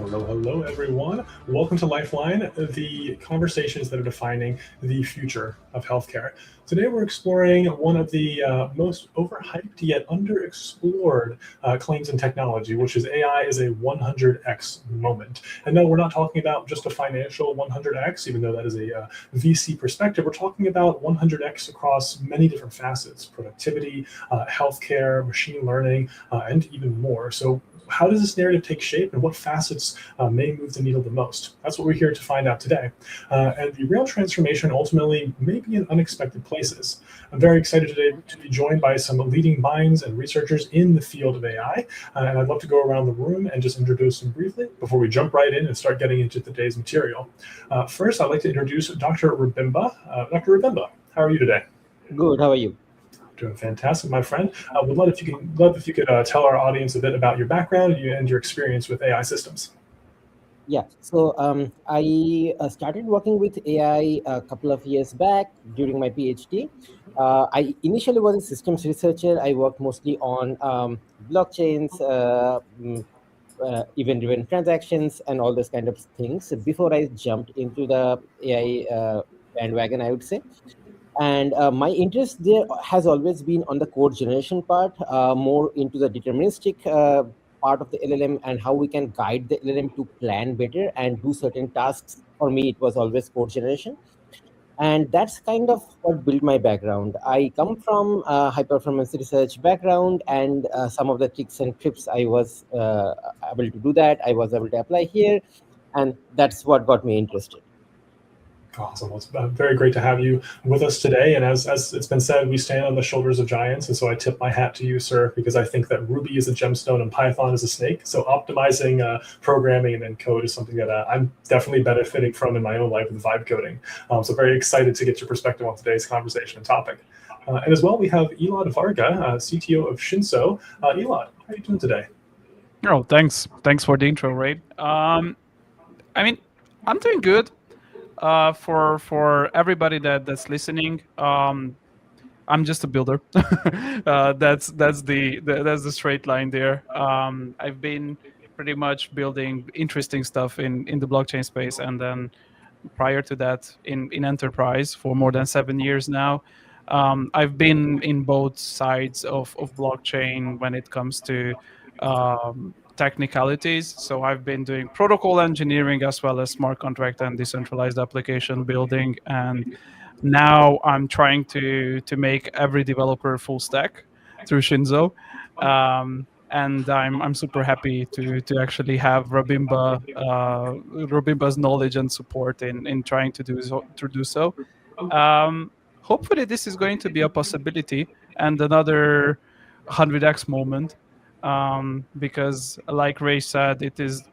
Hello, everyone. Welcome to Lifeline, the conversations that are defining the future of healthcare. Today, we're exploring one of the most overhyped yet underexplored claims in technology, which is AI is a 100x moment. And no, we're not talking about just a financial 100x, even though that is a VC perspective. We're talking about 100x across many different facets: productivity, healthcare, machine learning, and even more. So how does this narrative take shape, and what facets may move the needle the most? That's what we're here to find out today. And the real transformation ultimately may be in unexpected places. I'm very excited today to be joined by some leading minds and researchers in the field of AI. And I'd love to go around the room and just introduce them briefly before we jump right in and start getting into today's material. First, I'd like to introduce Dr. Rabimba. Dr. Rabimba, how are you today? Good. How are you? Doing fantastic, my friend. Would love if you could tell our audience a bit about your background and your experience with AI systems. Yeah. So I started working with AI a couple of years back during my PhD. I initially was a systems researcher. I worked mostly on blockchains, event-driven transactions, and all those kind of things before I jumped into the AI bandwagon, I would say. And my interest there has always been on the code generation part, more into the deterministic part of the LLM and how we can guide the LLM to plan better and do certain tasks. For me, it was always code generation. And that's kind of what built my background. I come from a high performance research background, and some of the tricks and tips I was able to do that. I was able to apply here, and that's what got me interested. Awesome. Well, it's very great to have you with us today. And as it's been said, we stand on the shoulders of giants. And so I tip my hat to you, sir, because I think that Ruby is a gemstone and Python is a snake. So optimizing programming and then code is something that I'm definitely benefiting from in my own life with vibe coding. So very excited to get your perspective on today's conversation and topic. And as well, we have Elod Varga, CTO of Shinso. Elod, how are you doing today? Oh, thanks. Thanks for the intro, Ray. I'm doing good. For everybody that's listening, I'm just a builder. That's the straight line there. I've been pretty much building interesting stuff in the blockchain space, and then prior to that in enterprise for more than 7 years now. I've been in both sides of blockchain when it comes to technicalities. So I've been doing protocol engineering as well as smart contract and decentralized application building. And now I'm trying to make every developer full stack through Shinso. And I'm super happy to actually have Rabimba's knowledge and support in trying to do so. Hopefully this is going to be a possibility and another 100x moment. Because like Ray said, it is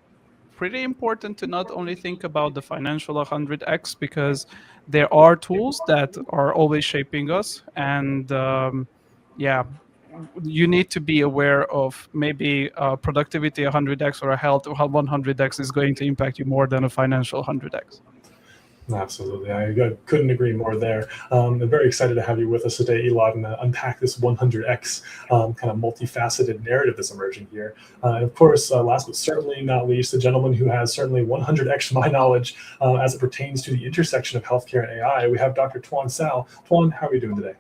pretty important to not only think about the financial 100x, because there are tools that are always shaping us. And you need to be aware of maybe productivity 100x or a health 100x is going to impact you more than a financial 100x. Absolutely. I couldn't agree more there. I'm very excited to have you with us today, Elod, and unpack this 100x kind of multifaceted narrative that's emerging here. And of course, last but certainly not least, the gentleman who has certainly 100x my knowledge as it pertains to the intersection of healthcare and AI. We have Dr. Tuan Sao. Tuan, how are you doing today?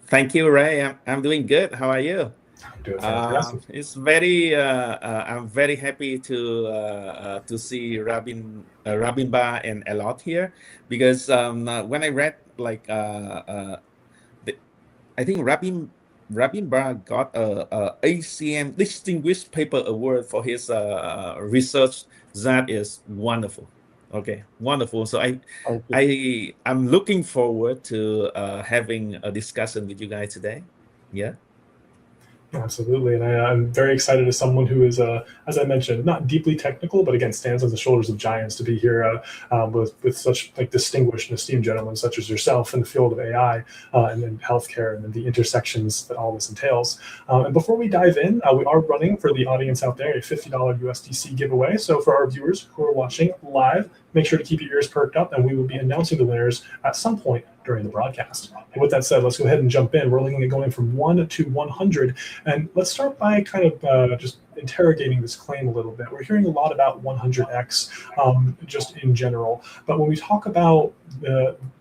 Thank you, Ray. I'm doing good. How are you? I'm doing fantastic. It's very. I'm very happy to see Rabimba and Elod here, because when I read I think Rabimba got a ACM Distinguished Paper Award for his research. That is wonderful. Okay, wonderful. So I'm looking forward to having a discussion with you guys today. Yeah. Absolutely, and I'm very excited as someone who is, as I mentioned, not deeply technical, but again stands on the shoulders of giants to be here with such distinguished and esteemed gentlemen such as yourself in the field of AI and then healthcare and then the intersections that all this entails. And before we dive in, we are running for the audience out there a $50 USDC giveaway. So for our viewers who are watching live, make sure to keep your ears perked up, and we will be announcing the winners at some point during the broadcast. But with that said, let's go ahead and jump in. We're looking at going from 1 to 100. And let's start by kind of just interrogating this claim a little bit. We're hearing a lot about 100x just in general. But when we talk about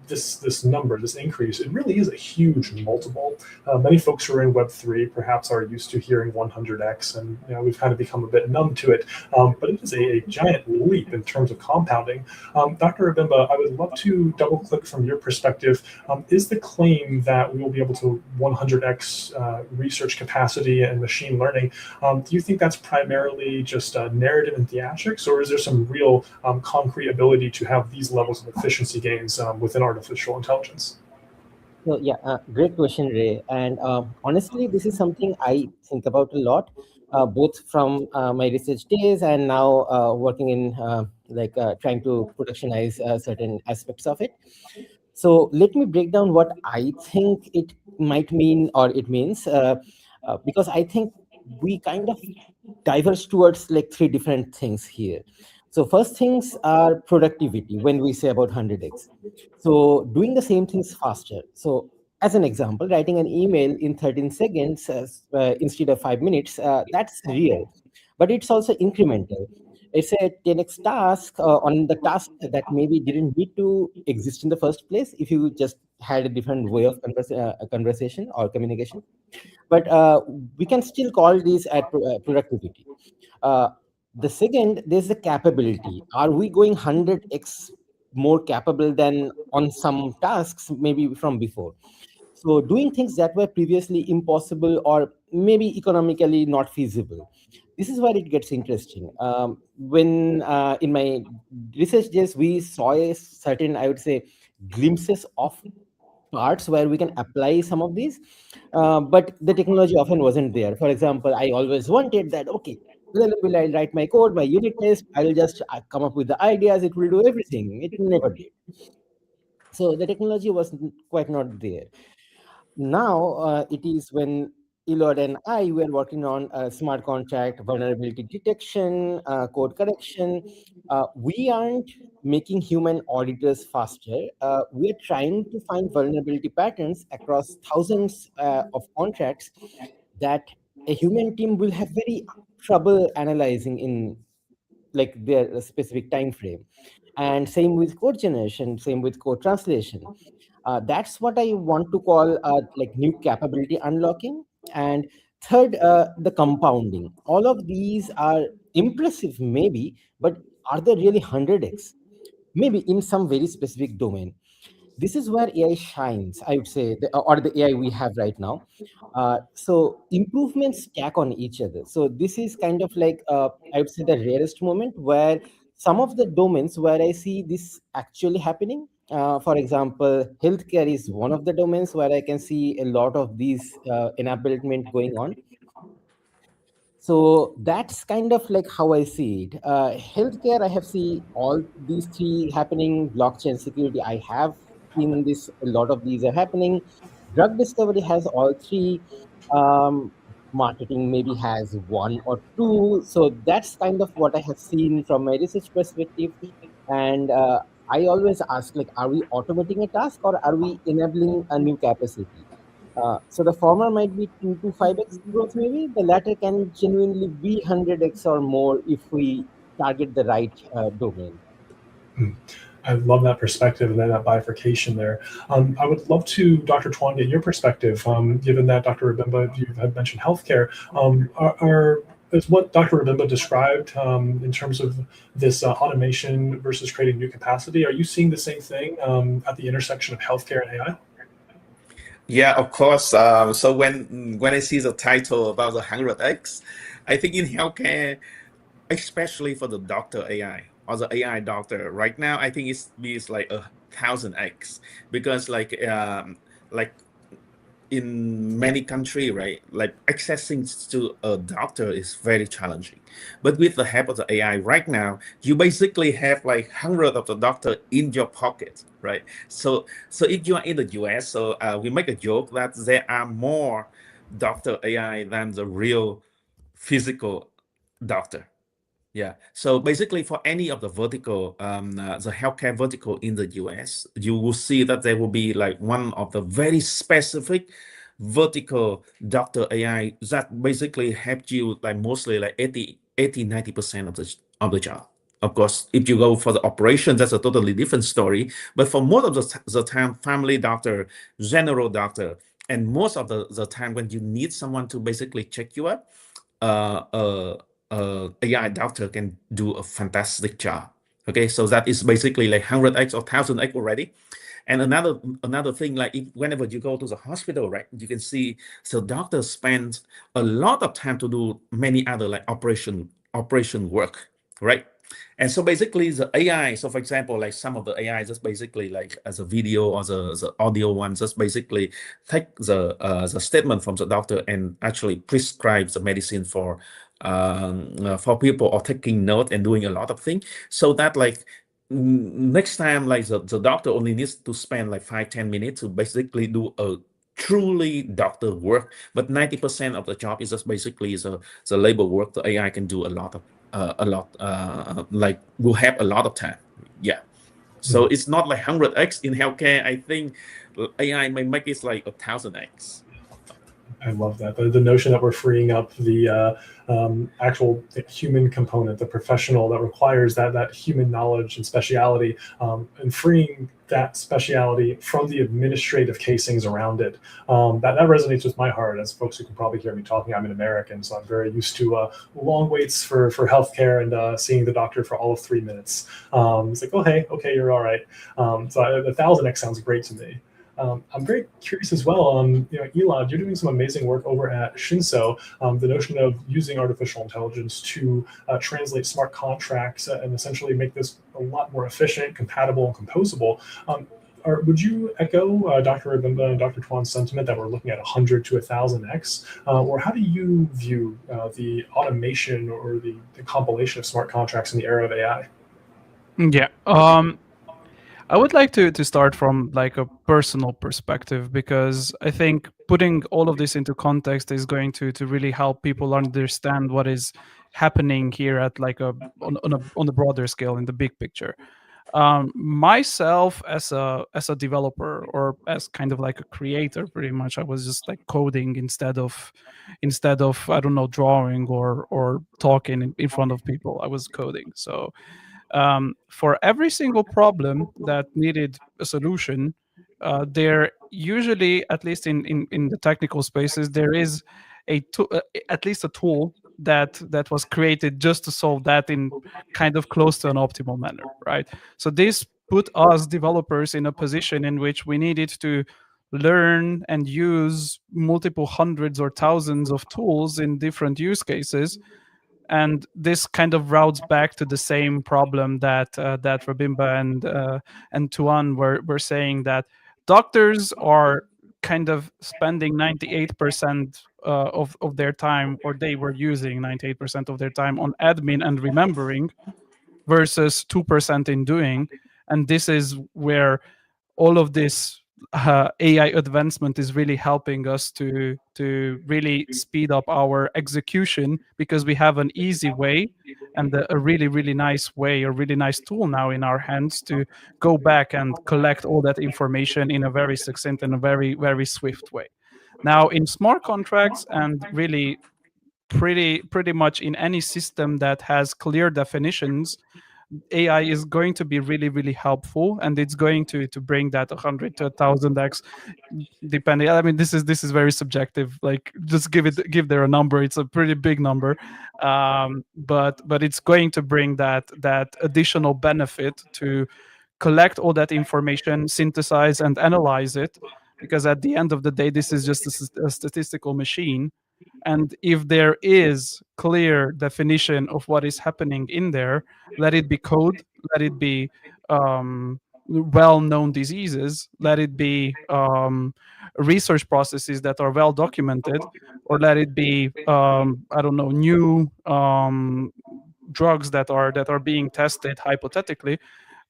this number, this increase, it really is a huge multiple. Many folks who are in Web3 perhaps are used to hearing 100x, and we've kind of become a bit numb to it. But it is a giant leap in terms of compounding. Dr. Rabimba, I would love to double click from your perspective. Is the claim that we will be able to 100x research capacity and machine learning, do you think that's primarily just narrative and theatrics, or is there some real concrete ability to have these levels of efficiency gains within artificial intelligence? So yeah, great question, Ray. And honestly, this is something I think about a lot, both from my research days and now working in trying to productionize certain aspects of it. So let me break down what I think it might mean or it means, because I think we kind of diverge towards like three different things here. So first things are productivity when we say about 100x. So doing the same things faster. So as an example, writing an email in 13 seconds instead of 5 minutes, that's real, but it's also incremental. It's a 10x task on the task that maybe didn't need to exist in the first place if you just had a different way of conversation or communication. But we can still call these at productivity. Uh, the second, there's the capability. Are we going 100x more capable than on some tasks maybe from before? So doing things that were previously impossible or maybe economically not feasible. This is where it gets interesting. When in my research days, we saw a certain, I would say, glimpses of parts where we can apply some of these, but the technology often wasn't there. For example, I always wanted that, okay, will I write my code, my unit test, I'll just come up with the ideas, it will do everything. It never did. So the technology was quite not there. Now it is when Elod and I were working on smart contract vulnerability detection, code correction. We aren't making human auditors faster. We are trying to find vulnerability patterns across thousands of contracts that a human team will have very trouble analyzing in like their specific time frame. And same with code generation, same with code translation. That's what I want to call like new capability unlocking. And third, the compounding. All of these are impressive, maybe, but are they really 100x? Maybe in some very specific domain. This is where AI shines, I would say, or the AI we have right now. So improvements stack on each other. So this is kind of like, I would say, the rarest moment where some of the domains where I see this actually happening. For example, healthcare is one of the domains where I can see a lot of these enablement going on. So that's kind of like how I see it. Healthcare, I have seen all these three happening. Blockchain security, I have seen this. A lot of these are happening. Drug discovery has all three. Marketing maybe has one or two. So that's kind of what I have seen from my research perspective. And I always ask, like, are we automating a task or are we enabling a new capacity? So the former might be 2 to 5x growth, maybe. The latter can genuinely be 100x or more if we target the right domain. I love that perspective and then that bifurcation there. I would love to, Dr. Tuan, get your perspective, given that Dr. Rabimba, you had mentioned healthcare. Is what Dr. Rabimba described in terms of this automation versus creating new capacity, are you seeing the same thing at the intersection of healthcare and AI? Yeah, of course. So when I see the title about the 100x, I think in healthcare, especially for the doctor AI or the AI doctor, right now I think it's like 1,000x because like in many countries, right, like accessing to a doctor is very challenging. But with the help of the AI right now, you basically have like hundreds of the doctor in your pocket, right? So if you are in the US, so we make a joke that there are more doctor AI than the real physical doctor. Yeah. So basically, for any of the vertical, the healthcare vertical in the US, you will see that there will be like one of the very specific vertical doctor AI that basically help you like mostly like 90% of the job. Of course, if you go for the operation, that's a totally different story. But for most of the time, family doctor, general doctor, and most of the time when you need someone to basically check you up, uh, uh, AI doctor can do a fantastic job. Okay, so that is basically like 100x or 1000x already. And another thing, like whenever you go to the hospital, right, you can see so doctors spend a lot of time to do many other like operation work, right? And so basically the AI, so for example, like some of the AI just basically like as a video or the audio one, just basically take the statement from the doctor and actually prescribe the medicine for people or taking note and doing a lot of things, so that like next time like the doctor only needs to spend like 5-10 minutes to basically do a truly doctor work, but 90% of the job is just basically the labor work. The AI can do like will have a lot of time. Yeah. So it's not like 100x in healthcare. I think AI may make it like 1000x. I love that. The notion that we're freeing up the actual human component, the professional that requires that human knowledge and speciality, and freeing that speciality from the administrative casings around it. That resonates with my heart. As folks who can probably hear me talking, I'm an American, so I'm very used to long waits for healthcare and seeing the doctor for all of 3 minutes. It's like, oh, hey, okay, you're all right. So the 1000x sounds great to me. I'm very curious as well. Elod, you're doing some amazing work over at Shinso. The notion of using artificial intelligence to translate smart contracts and essentially make this a lot more efficient, compatible, and composable. Would you echo Dr. Rabimba and Dr. Tuan's sentiment that we're looking at 100 to 1000x? Or how do you view the automation or the compilation of smart contracts in the era of AI? Yeah. I would like to start from like a personal perspective, because I think putting all of this into context is going to really help people understand what is happening here at like on a broader scale in the big picture. Myself as a developer, or as kind of like a creator, pretty much I was just like coding instead of I don't know, drawing or talking in front of people. I was coding. So for every single problem that needed a solution, there usually, at least in the technical spaces, there is at least a tool that was created just to solve that in kind of close to an optimal manner, right? So this put us developers in a position in which we needed to learn and use multiple hundreds or thousands of tools in different use cases. And this kind of routes back to the same problem that Rabimba and Tuan were saying, that doctors are kind of spending 98% of their time, or they were using 98% of their time on admin and remembering, versus 2% in doing. And this is where all of this AI advancement is really helping us to really speed up our execution, because we have an easy way and a really, really nice way, a really nice tool now in our hands to go back and collect all that information in a very succinct and a very, very swift way. Now, in smart contracts, and really pretty much in any system that has clear definitions, AI is going to be really, really helpful, and it's going to bring that 100 to 1000x, depending. I mean, this is very subjective. Like, just give there a number. It's a pretty big number, but it's going to bring that additional benefit to collect all that information, synthesize and analyze it, because at the end of the day, this is just a statistical machine. And if there is clear definition of what is happening in there, let it be code, let it be well-known diseases, let it be research processes that are well documented, or let it be I don't know, new drugs that are being tested hypothetically.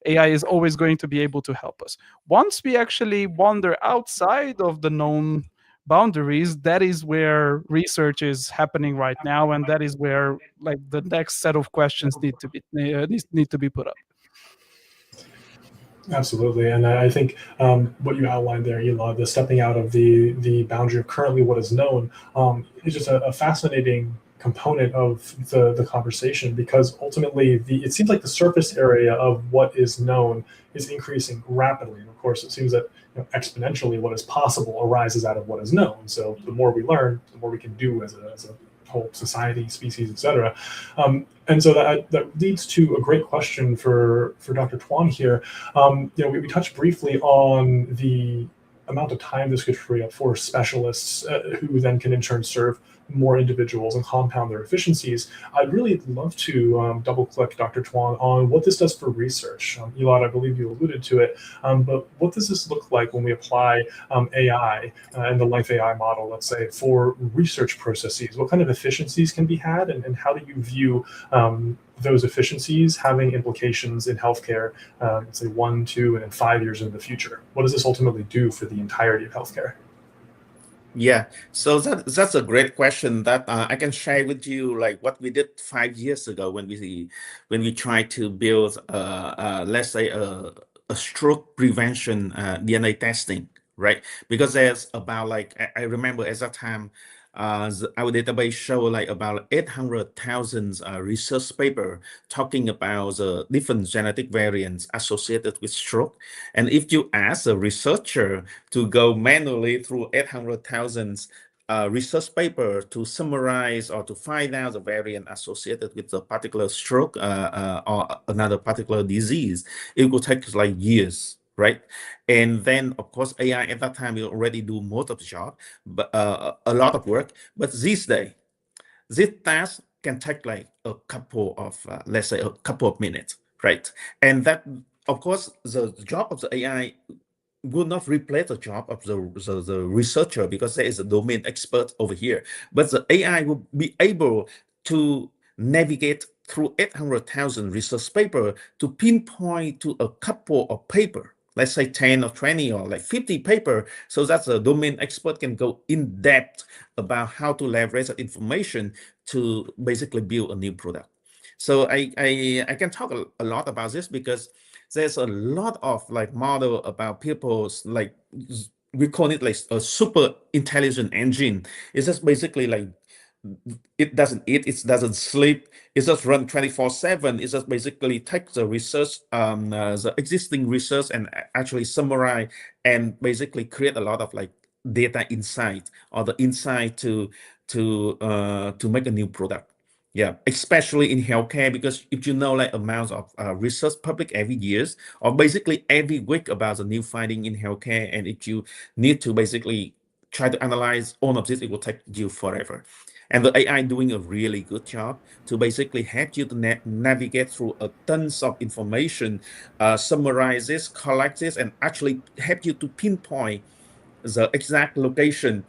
AI is always going to be able to help us. Once we actually wander outside of the known boundaries, that is where research is happening right now, and that is where like the next set of questions need to be put up. Absolutely, and I think what you outlined there, Elod, the stepping out of the boundary of currently what is known, is just a fascinating component of the conversation, because ultimately it seems like the surface area of what is known is increasing rapidly, and of course it seems that exponentially what is possible arises out of what is known. So the more we learn, the more we can do as a whole society, species, etc. And so that leads to a great question for Dr. Tuan here. We touched briefly on the amount of time this could free up for specialists who then can in turn serve more individuals and compound their efficiencies. I'd really love to double click, Dr. Tuan, on what this does for research. Elod, I believe you alluded to it, but what does this look like when we apply AI and the Life AI model, let's say, for research processes? What kind of efficiencies can be had, and how do you view those efficiencies having implications in healthcare, say 1, 2, and then 5 years into the future? What does this ultimately do for the entirety of healthcare? Yeah, so that's a great question that I can share with you, like what we did 5 years ago when we tried to build, let's say, a stroke prevention DNA testing, right? Because there's about like I remember at that time, our database show like about 800,000 research paper talking about the different genetic variants associated with stroke. And if you ask a researcher to go manually through 800,000 research paper to summarize or to find out the variant associated with a particular stroke or another particular disease, it will take like years, right? And then, of course, AI at that time will already do most of the job, but a lot of work. But these days, this task can take like a couple of, let's say, a couple of minutes, right? And that, of course, the job of the AI will not replace the job of the researcher, because there is a domain expert over here. But the AI will be able to navigate through 800,000 research paper to pinpoint to a couple of paper, let's say 10 or 20 or like 50 paper, so that the domain expert can go in depth about how to leverage that information to basically build a new product. So I can talk a lot about this, because there's a lot of like model about people's, like, we call it like a super intelligent engine. It's just basically like it doesn't eat, it doesn't sleep, it just run 24/7. It just basically take the research, the existing research, and actually summarize and basically create a lot of like data insight, or the insight to make a new product. Yeah, especially in healthcare, because if you know like amounts of research public every years or basically every week about the new finding in healthcare, and if you need to basically try to analyze all of this, it will take you forever. And the AI doing a really good job to basically help you to navigate through a tons of information, summarize this, collect this, and actually help you to pinpoint the exact location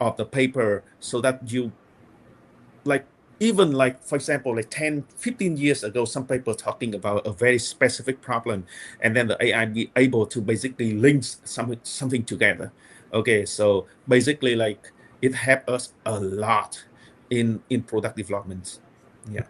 of the paper, so that you, like, even like, for example, like 10, 15 years ago, some people talking about a very specific problem, and then the AI be able to basically link something together. Okay, so basically like it helped us a lot in product development. Yeah.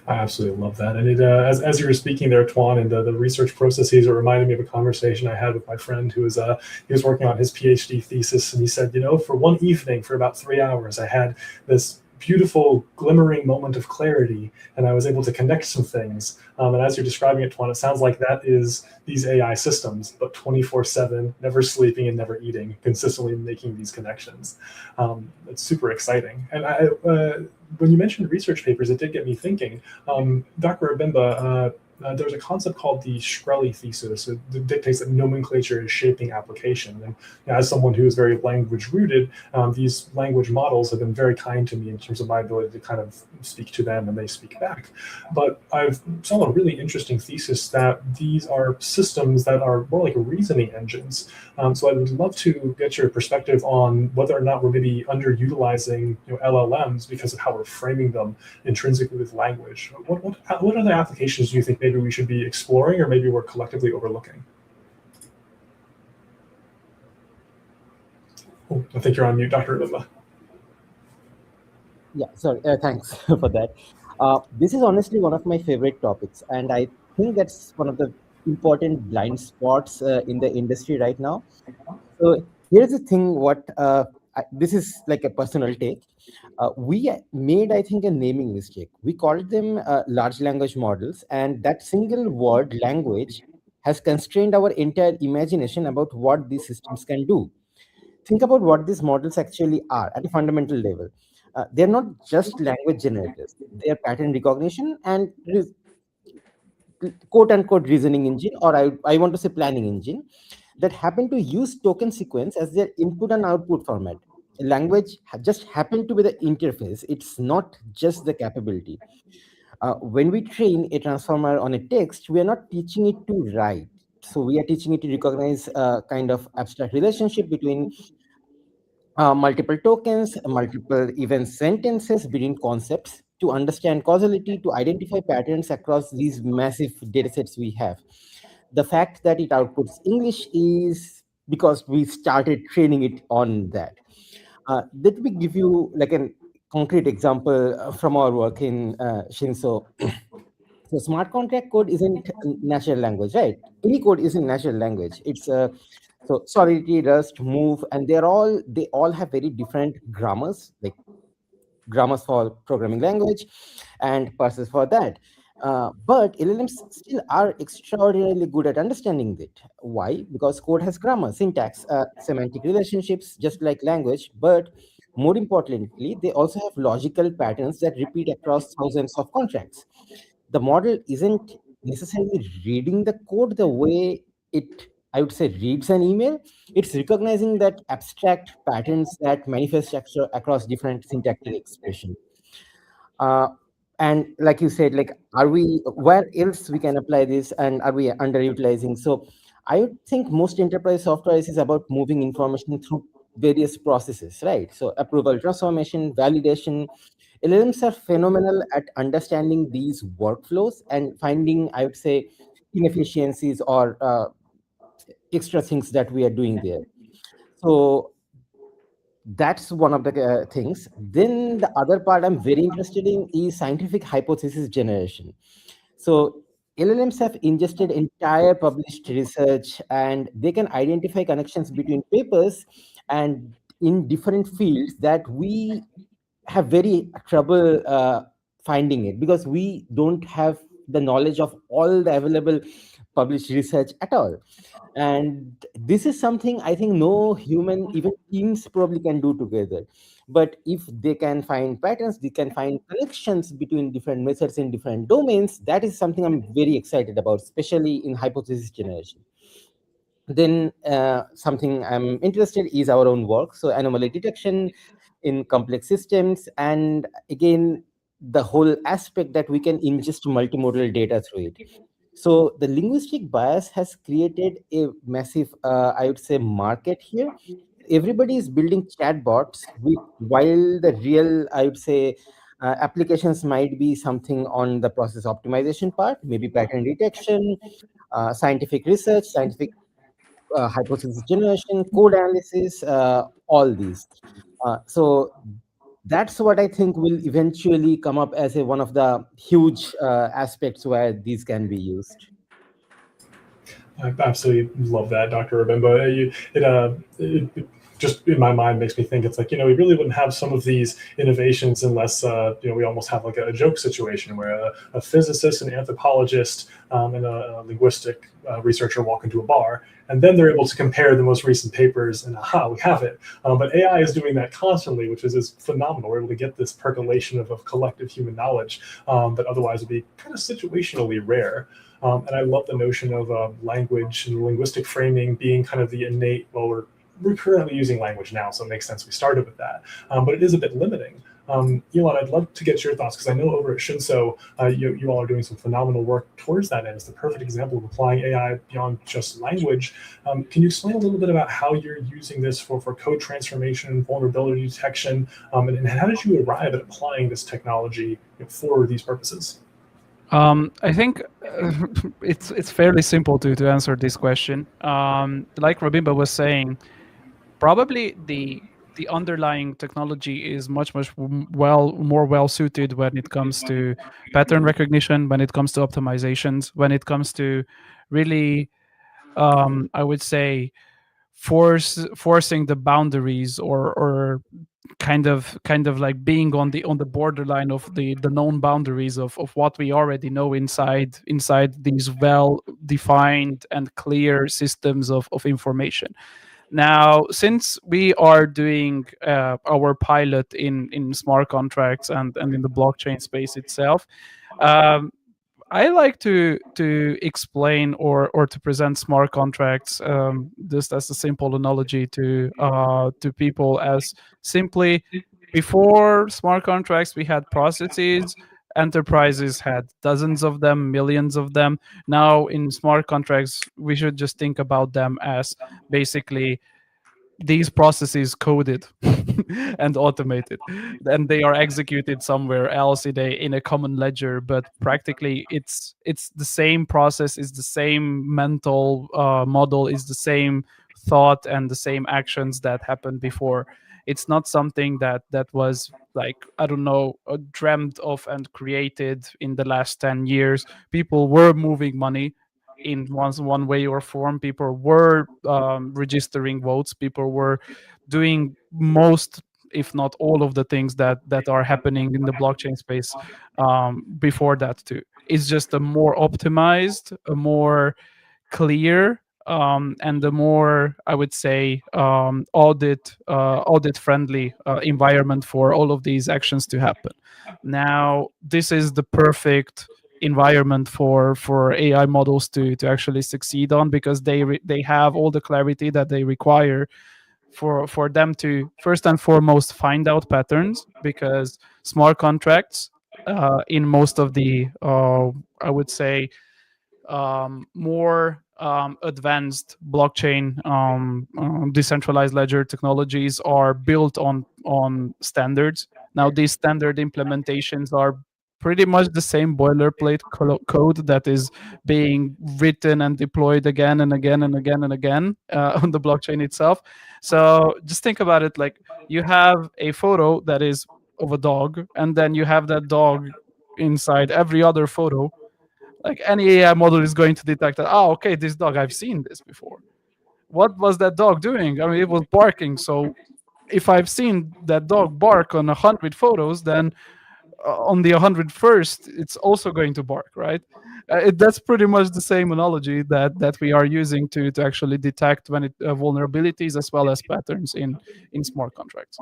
I absolutely love that. And as you were speaking there, Tuan, and the research processes, it reminded me of a conversation I had with my friend who was he was working on his PhD thesis, and he said, for one evening, for about 3 hours, I had this beautiful glimmering moment of clarity, and I was able to connect some things. And as you're describing it, Tuan, it sounds like that is these AI systems, but 24/7, never sleeping and never eating, consistently making these connections. It's super exciting. And when you mentioned research papers, it did get me thinking. Dr. Rabimba, there's a concept called the Shkreli thesis. It dictates that nomenclature is shaping application. And as someone who is very language rooted, these language models have been very kind to me in terms of my ability to kind of speak to them and they speak back. But I've saw a really interesting thesis that these are systems that are more like reasoning engines. So I would love to get your perspective on whether or not we're maybe underutilizing LLMs because of how we're framing them intrinsically with language. What other applications do you think maybe we should be exploring, or maybe we're collectively overlooking? Oh, I think you're on mute, Dr. Rabimba. Yeah, sorry. Thanks for that. This is honestly one of my favorite topics, and I think that's one of the important blind spots in the industry right now. So here's the thing: this is like a personal take. We made, I think, a naming mistake. We called them large language models, and that single word "language" has constrained our entire imagination about what these systems can do. Think about what these models actually are at a fundamental level. They're not just language generators, they are pattern recognition and quote unquote reasoning engine, or I want to say planning engine, that happen to use token sequence as their input and output format. Language just happen to be the interface, it's not just the capability. When we train a transformer on a text, we are not teaching it to write. So we are teaching it to recognize a kind of abstract relationship between multiple tokens, multiple even sentences between concepts, to understand causality, to identify patterns across these massive datasets we have. The fact that it outputs English is because we started training it on that. Let me give you like a concrete example from our work in Shinso. So smart contract code isn't natural language, right? Any code isn't natural language. It's so Solidity, Rust, Move, and they all have very different grammars, like grammars for programming language and parsers for that. But LLMs still are extraordinarily good at understanding it. Why? Because code has grammar, syntax, semantic relationships, just like language. But more importantly, they also have logical patterns that repeat across thousands of contracts. The model isn't necessarily reading the code the way it, I would say, reads an email. It's recognizing that abstract patterns that manifest across different syntactic expression. uh, and like you said, like, are we, where else we can apply this, and are we underutilizing? So I would think most enterprise software is about moving information through various processes, right? So approval, transformation, validation. LLMs are phenomenal at understanding these workflows and finding, I would say, inefficiencies or extra things that we are doing there. So that's one of the things. Then the other part I'm very interested in is scientific hypothesis generation. So LLMs have ingested entire published research, and they can identify connections between papers and in different fields that we have very trouble finding it, because we don't have the knowledge of all the available published research at all. And this is something I think no human, even teams, probably can do together. But if they can find patterns, they can find connections between different methods in different domains, that is something I'm very excited about, especially in hypothesis generation. Then something I'm interested is our own work, so anomaly detection in complex systems, and again, the whole aspect that we can ingest multimodal data through it. So the linguistic bias has created a massive, I would say, market here. Everybody is building chatbots, while the real, I would say, applications might be something on the process optimization part, maybe pattern detection, scientific research, scientific hypothesis generation, code analysis, all these. So that's what I think will eventually come up as one of the huge aspects where these can be used. I absolutely love that, Dr. Rabimba. It just in my mind makes me think it's like, we really wouldn't have some of these innovations unless, we almost have like a joke situation where a physicist, an anthropologist, and a linguistic researcher walk into a bar, and then they're able to compare the most recent papers, and aha, we have it. But AI is doing that constantly, which is phenomenal. We're able to get this percolation of collective human knowledge that otherwise would be kind of situationally rare. And I love the notion of language and linguistic framing being kind of the innate, well, we're currently using language now, so it makes sense we started with that. But it is a bit limiting. Elod, I'd love to get your thoughts, because I know over at Shinso, you all are doing some phenomenal work towards that end. It's the perfect example of applying AI beyond just language. Can you explain a little bit about how you're using this for code transformation, vulnerability detection, and how did you arrive at applying this technology for these purposes? I think it's fairly simple to answer this question. Like Rabimba was saying, probably the underlying technology is much more well suited when it comes to pattern recognition, when it comes to optimizations, when it comes to really I would say forcing the boundaries, or kind of like being on the borderline of the known boundaries of what we already know inside these well defined and clear systems of information. Now, since we are doing our pilot in smart contracts and in the blockchain space itself, um, I like to explain or to present smart contracts, just as a simple analogy to people, as simply, before smart contracts we had processes. Enterprises had dozens of them, millions of them. Now in smart contracts we should just think about them as basically these processes coded and automated, and they are executed somewhere else in a common ledger, but practically it's the same process, is the same mental model, is the same thought and the same actions that happened before. It's not something that was, like, I don't know, dreamt of and created in the last 10 years. People were moving money in one way or form. People were registering votes. People were doing most, if not all, of the things that are happening in the blockchain space before that too. It's just a more optimized, a more clear, and a more, I would say, audit friendly environment for all of these actions to happen. Now, this is the perfect environment for AI models to actually succeed on, because they have all the clarity that they require for them to first and foremost find out patterns, because smart contracts in most of the I would say more advanced blockchain decentralized ledger technologies are built on standards. Now, these standard implementations are pretty much the same boilerplate code that is being written and deployed again and again and again and again on the blockchain itself. So just think about it like you have a photo that is of a dog, and then you have that dog inside every other photo. Like, any AI model is going to detect that, oh, okay, this dog, I've seen this before. What was that dog doing? I mean, it was barking. So if I've seen that dog bark on 100 photos, then on the 101st, it's also going to bark, right? That's pretty much the same analogy that we are using to actually detect when vulnerabilities as well as patterns in smart contracts.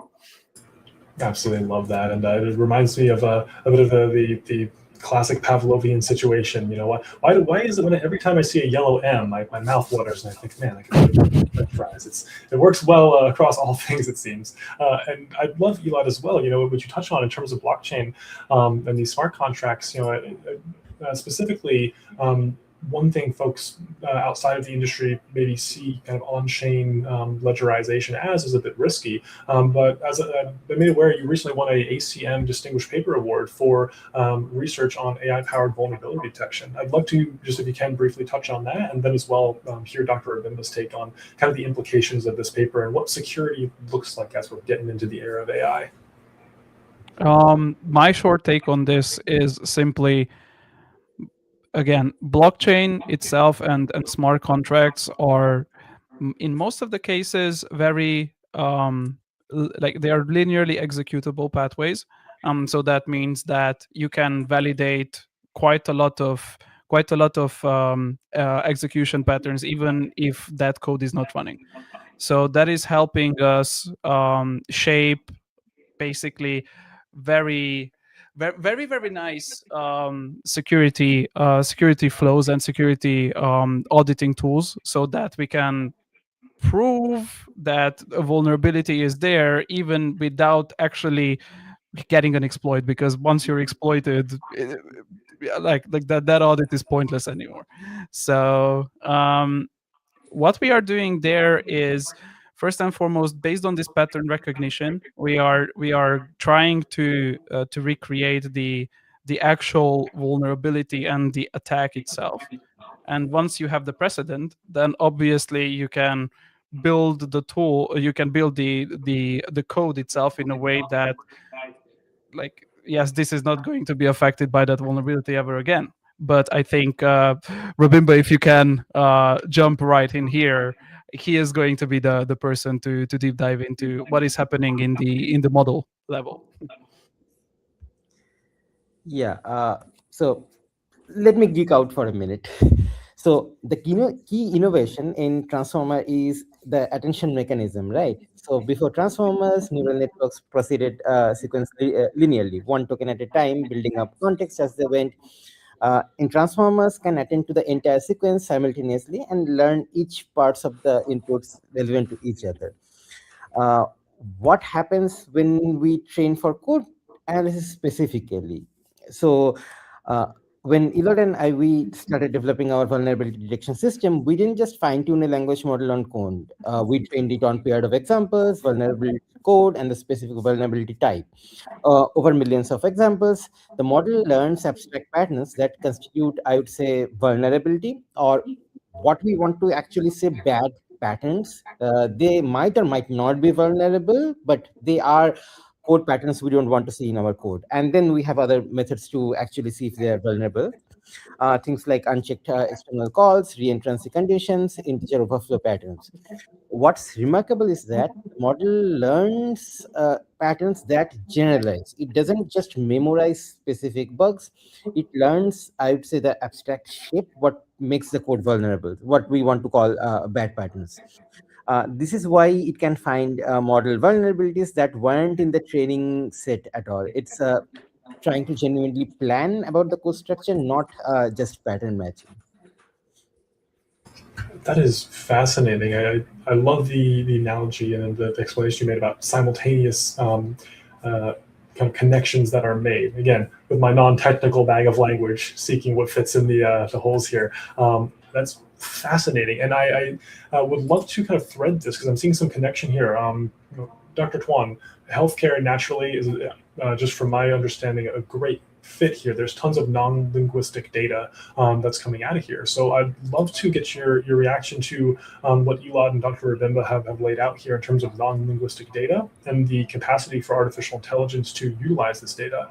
Absolutely love that, and it reminds me of a bit of the classic Pavlovian situation. You know, why is it when every time I see a yellow M, my mouth waters, and I think, man, I could do French fries. It works well across all things, it seems. And I'd love, Elod, as well. You know, what you touched on in terms of blockchain and these smart contracts. You know, specifically. One thing folks outside of the industry maybe see kind of on-chain ledgerization as is a bit risky. But as I'm made aware, you recently won a ACM Distinguished Paper Award for research on AI-powered vulnerability detection. I'd love to, just if you can, briefly touch on that, and then as well hear Dr. Rabimba's take on kind of the implications of this paper and what security looks like as we're getting into the era of AI. My short take on this is simply, again, blockchain itself and smart contracts are, in most of the cases, very like they are linearly executable pathways. So that means that you can validate quite a lot of execution patterns, even if that code is not running. So that is helping us shape basically very very nice security flows and security auditing tools, so that we can prove that a vulnerability is there even without actually getting an exploit, because once you're exploited, like that audit is pointless anymore. So what we are doing there is, first and foremost, based on this pattern recognition, we are trying to recreate the actual vulnerability and the attack itself. And once you have the precedent, then obviously you can build the tool, you can build the code itself in a way that, like, yes, this is not going to be affected by that vulnerability ever again. But I think Rabimba, if you can jump right in here, he is going to be the person to deep dive into what is happening in the model level. Yeah. So let me geek out for a minute. So the key innovation in transformer is the attention mechanism, right? So before transformers, neural networks proceeded sequentially, linearly, one token at a time, building up context as they went. In transformers, can attend to the entire sequence simultaneously and learn each parts of the inputs relevant to each other. Uh, what happens when we train for code analysis specifically? So, uh, when Elod and I we started developing our vulnerability detection system, we didn't just fine tune a language model on code. We trained it on paired of examples, vulnerability code, and the specific vulnerability type. Over millions of examples, the model learns abstract patterns that constitute, I would say, vulnerability, or what we want to actually say bad patterns. They might or might not be vulnerable, but they are code patterns we don't want to see in our code. And then we have other methods to actually see if they are vulnerable. Things like unchecked external calls, reentrancy conditions, integer overflow patterns. What's remarkable is that the model learns patterns that generalize. It doesn't just memorize specific bugs. It learns, I would say, the abstract shape, what makes the code vulnerable, what we want to call bad patterns. This is why it can find model vulnerabilities that weren't in the training set at all. It's trying to genuinely plan about the code structure, not just pattern matching. That is fascinating. I love the analogy and the explanation you made about simultaneous kind of connections that are made. Again, with my non-technical bag of language, seeking what fits in the holes here. That's fascinating, and I would love to kind of thread this because I'm seeing some connection here. Dr. Tuan, healthcare naturally is, just from my understanding, a great fit here. There's tons of non-linguistic data that's coming out of here. So I'd love to get your reaction to what Elod and Dr. Rabimba have laid out here in terms of non-linguistic data and the capacity for artificial intelligence to utilize this data.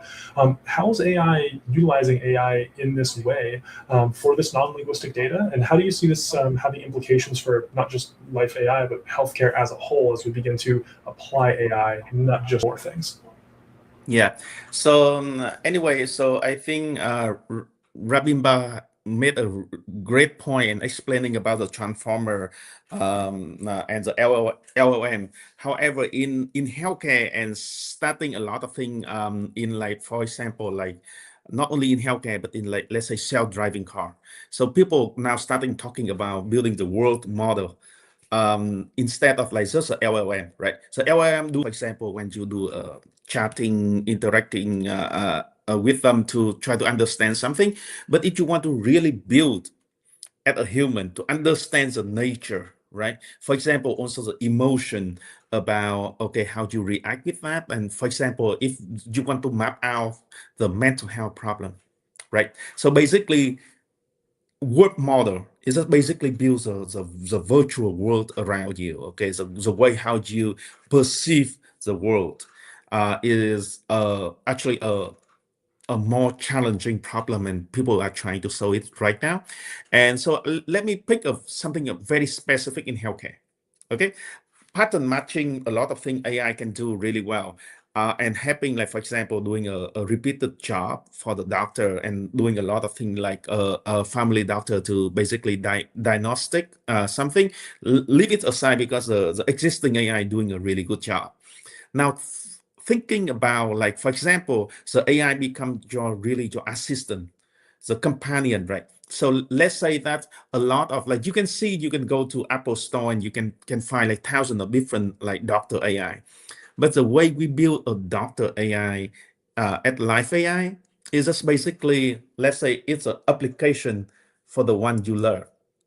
How's AI utilizing AI in this way for this non-linguistic data? And how do you see this having implications for not just life AI, but healthcare as a whole as we begin to apply AI, not just more things? Yeah. So anyway, so I think Rabimba made a great point in explaining about the transformer and the LLM. However, in healthcare and starting a lot of things in, like, for example, like not only in healthcare but in, like, let's say, self-driving car. So people now starting talking about building the world model instead of like just a LLM, right? So LLM do, for example, when you do chatting, interacting with them to try to understand something. But if you want to really build at a human to understand the nature, right? For example, also the emotion about, okay, how do you react with that? And for example, if you want to map out the mental health problem, right? So basically, word model is just basically builds the virtual world around you. Okay, so the way how you perceive the world is actually a more challenging problem, and people are trying to solve it right now. And so let me pick up something very specific in healthcare. Okay, pattern matching, a lot of things AI can do really well. And helping, like, for example, doing a repeated job for the doctor and doing a lot of things like a family doctor to basically diagnostic something. Leave it aside because the existing AI doing a really good job. Now, thinking about, like, for example, so AI becomes your assistant, the companion, right? So let's say that a lot of, like, you can go to Apple Store and you can find like thousands of different, like, doctor AI. But the way we build a doctor AI at Life AI is just basically, let's say, it's an application for the one you learn.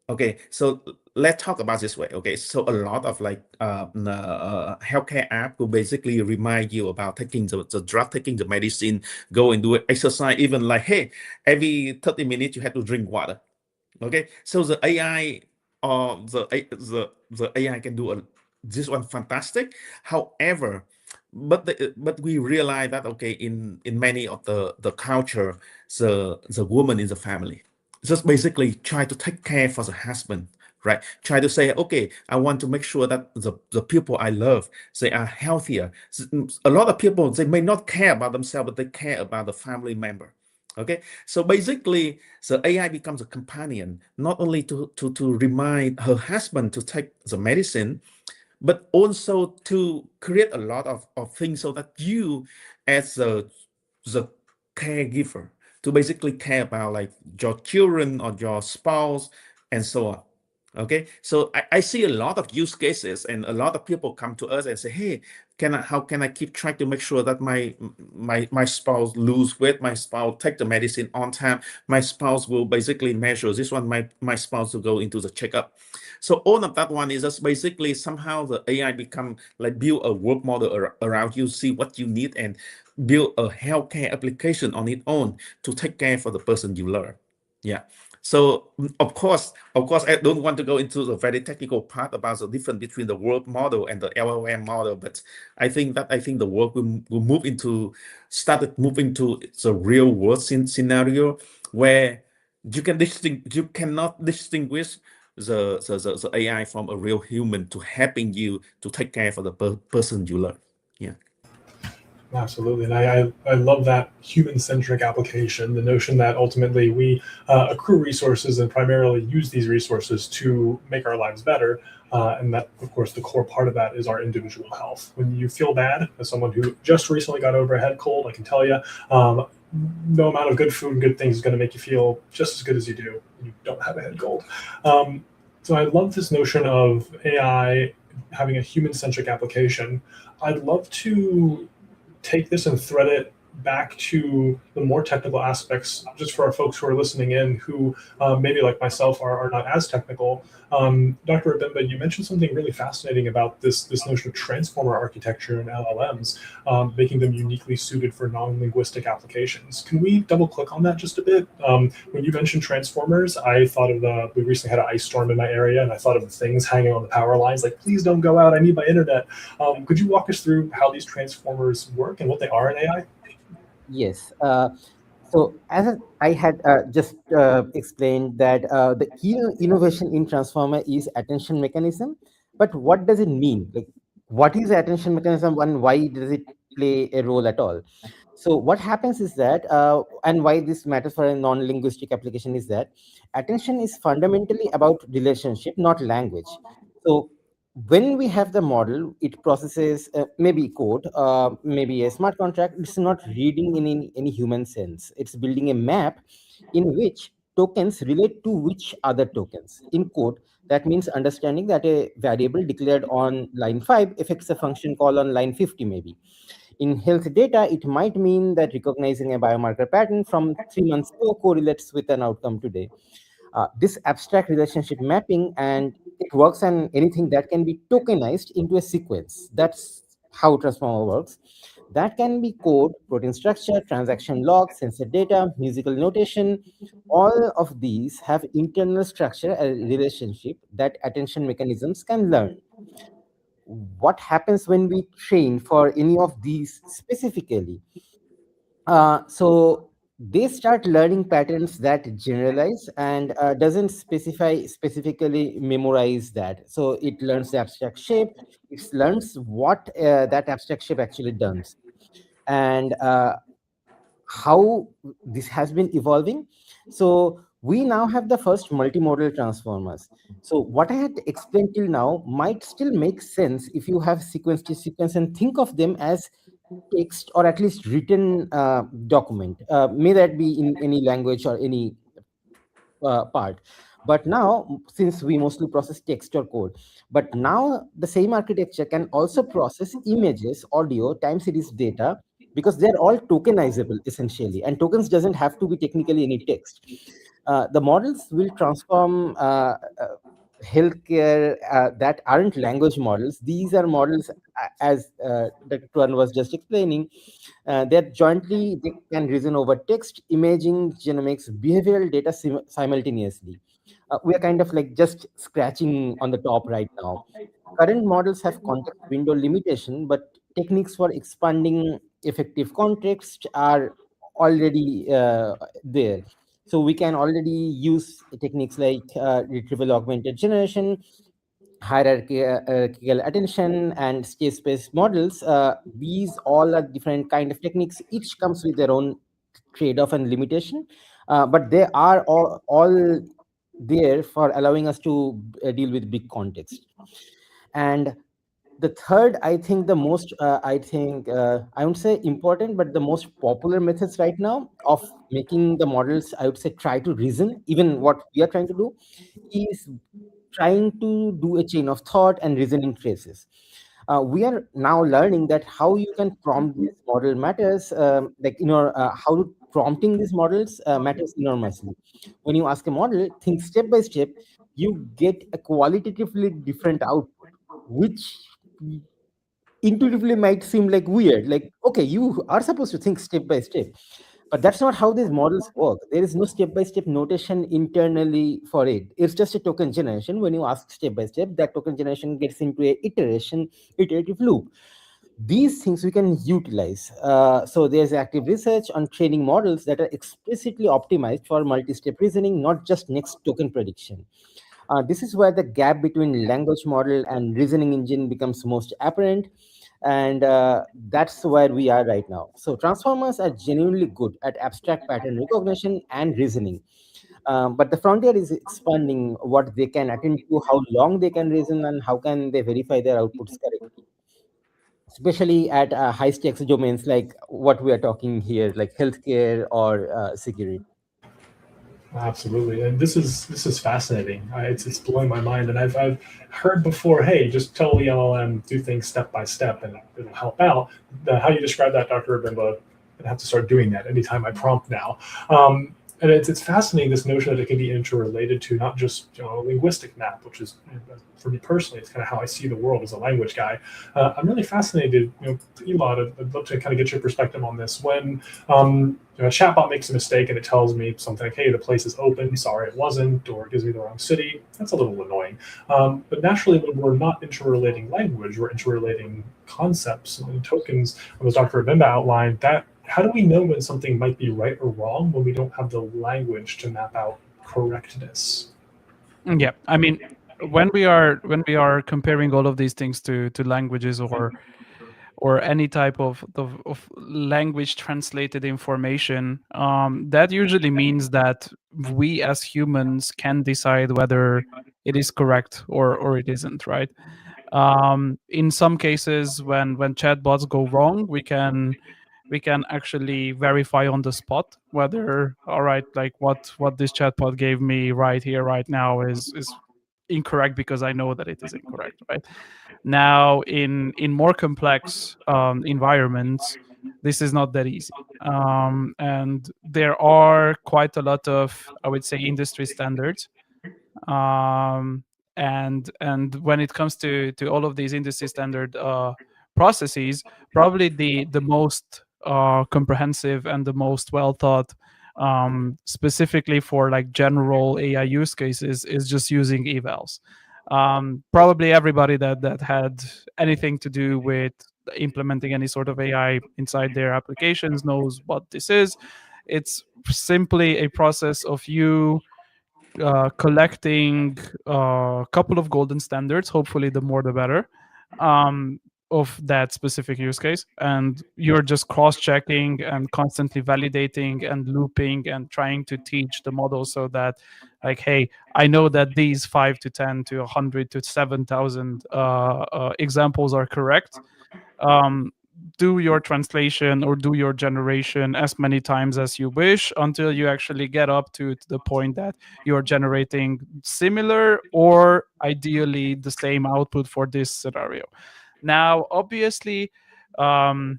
Okay, so let's talk about this way. Okay, so a lot of, like, healthcare app will basically remind you about taking the drug, taking the medicine, go and do exercise, even like, hey, every 30 minutes you have to drink water. Okay, so the AI the AI can do this one fantastic. However, but we realize that okay, in many of the culture, the woman in the family just basically try to take care for the husband, right? Try to say, okay, I want to make sure that the people I love, they are healthier. A lot of people, they may not care about themselves, but they care about the family member. Okay, so basically, the AI becomes a companion, not only to remind her husband to take the medicine, but also to create a lot of things so that you, as the caregiver, to basically care about like your children or your spouse and so on. Okay, so I see a lot of use cases, and a lot of people come to us and say, hey, how can I keep track to make sure that my spouse lose weight, my spouse take the medicine on time, my spouse will basically measure this one, my spouse will go into the checkup. So all of that one is just basically somehow the AI become like build a work model around you, see what you need, and build a healthcare application on its own to take care for the person you love. Yeah. So of course, I don't want to go into the very technical part about the difference between the world model and the LLM model, but I think the world will move into started moving to the real world scenario where you cannot distinguish the AI from a real human to helping you to take care for the person you love. Yeah. Absolutely. And I love that human centric application, the notion that ultimately we accrue resources and primarily use these resources to make our lives better. And that, of course, the core part of that is our individual health. When you feel bad, as someone who just recently got over a head cold, I can tell you, no amount of good food and good things is going to make you feel just as good as you do when you don't have a head cold. So I love this notion of AI having a human centric application. I'd love to take this and thread it back to the more technical aspects, just for our folks who are listening in who maybe like myself are not as technical. Dr. Rabimba, you mentioned something really fascinating about this notion of transformer architecture and LLMs, making them uniquely suited for non-linguistic applications. Can we double click on that just a bit? When you mentioned transformers, I thought of we recently had an ice storm in my area, and I thought of the things hanging on the power lines, like, please don't go out, I need my internet. Could you walk us through how these transformers work and what they are in AI? Yes. So as I had just explained that the key innovation in transformer is attention mechanism. But what does it mean? Like, what is the attention mechanism and why does it play a role at all? So what happens is that, and why this matters for a non-linguistic application is that attention is fundamentally about relationship, not language. So when we have the model, it processes maybe code, maybe a smart contract. It's not reading in any human sense. It's building a map in which tokens relate to which other tokens. In code, that means understanding that a variable declared on line 5 affects a function call on line 50 maybe. In health data, it might mean that recognizing a biomarker pattern from 3 months ago correlates with an outcome today. This abstract relationship mapping, and it works on anything that can be tokenized into a sequence. That's how transformer works. That can be code, protein structure, transaction logs, sensor data, musical notation. All of these have internal structure and relationship that attention mechanisms can learn. What happens when we train for any of these specifically? So they start learning patterns that generalize and doesn't specifically memorize that. So it learns the abstract shape. It learns what that abstract shape actually does. And how this has been evolving. So we now have the first multimodal transformers. So what I had explained till now might still make sense if you have sequence to sequence and think of them as text or at least written document, may that be in any language or any part. But now, since we mostly process text or code, but now the same architecture can also process images, audio, time series data, because they're all tokenizable essentially, and tokens doesn't have to be technically any text. The models will transform healthcare that aren't language models. These are models, as Dr. Tuan was just explaining, that jointly they can reason over text, imaging, genomics, behavioral data simultaneously. We are kind of like just scratching on the top right now. Current models have context window limitation, but techniques for expanding effective context are already there. So we can already use techniques like retrieval augmented generation, hierarchical attention, and state-space models. These all are different kind of techniques. Each comes with their own trade-off and limitation, but they are all there for allowing us to deal with big context. And the third, I think the most, I won't say important, but the most popular methods right now of making the models, I would say, try to reason, even what we are trying to do, is trying to do a chain of thought and reasoning traces. We are now learning that how you can prompt this model matters, like how prompting these models matters enormously. When you ask a model, think step by step, you get a qualitatively different output, which intuitively might seem like weird. Like, okay, you are supposed to think step by step, but that's not how these models work. There is no step by step notation internally for it. It's just a token generation. When you ask step by step, that token generation gets into a iterative loop. These things we can utilize. So there's active research on training models that are explicitly optimized for multi-step reasoning, not just next token prediction. This is where the gap between language model and reasoning engine becomes most apparent, and that's where we are right now. So transformers are genuinely good at abstract pattern recognition and reasoning, but the frontier is expanding what they can attend to, how long they can reason, and how can they verify their outputs correctly, especially at high stakes domains like what we are talking here, like healthcare or security. Absolutely, and this is fascinating. It's blowing my mind, and I've heard before. Hey, just tell the LLM do things step by step, and it'll help out. How you describe that, Dr. Rabimba, I have to start doing that anytime I prompt now. And it's fascinating, this notion that it can be interrelated to not just a linguistic map, which is, for me personally, it's kind of how I see the world as a language guy. I'm really fascinated, Elod, I'd love to kind of get your perspective on this. When a chatbot makes a mistake and it tells me something like, hey, the place is open, sorry it wasn't, or it gives me the wrong city, that's a little annoying. But naturally, when we're not interrelating language, we're interrelating concepts and tokens, as Dr. Rabimba outlined, that how do we know when something might be right or wrong when we don't have the language to map out correctness? Yeah, I mean, when we are comparing all of these things to languages or any type of language translated information, that usually means that we as humans can decide whether it is correct or it isn't, right? In some cases, when chatbots go wrong, we can actually verify on the spot whether, all right, like what this chatbot gave me right here right now is incorrect, because I know that it is incorrect, right? Now, in more complex environments, this is not that easy, and there are quite a lot of, I would say, industry standards, um, and when it comes to all of these industry standard processes, probably the most comprehensive and the most well thought, specifically for like general AI use cases, is just using evals. Probably everybody that had anything to do with implementing any sort of AI inside their applications knows what this is. It's simply a process of you collecting a couple of golden standards, hopefully the more the better, um, of that specific use case. And you're just cross checking and constantly validating and looping and trying to teach the model so that, like, hey, I know that these 5 to 10 to 100 to 7,000 examples are correct. Do your translation or do your generation as many times as you wish until you actually get up to the point that you're generating similar or ideally the same output for this scenario. Now, obviously, um,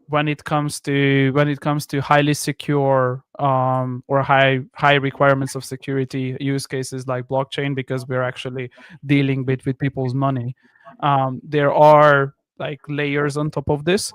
when it comes to highly secure or high requirements of security use cases like blockchain, because we're actually dealing with people's money, there are like layers on top of this.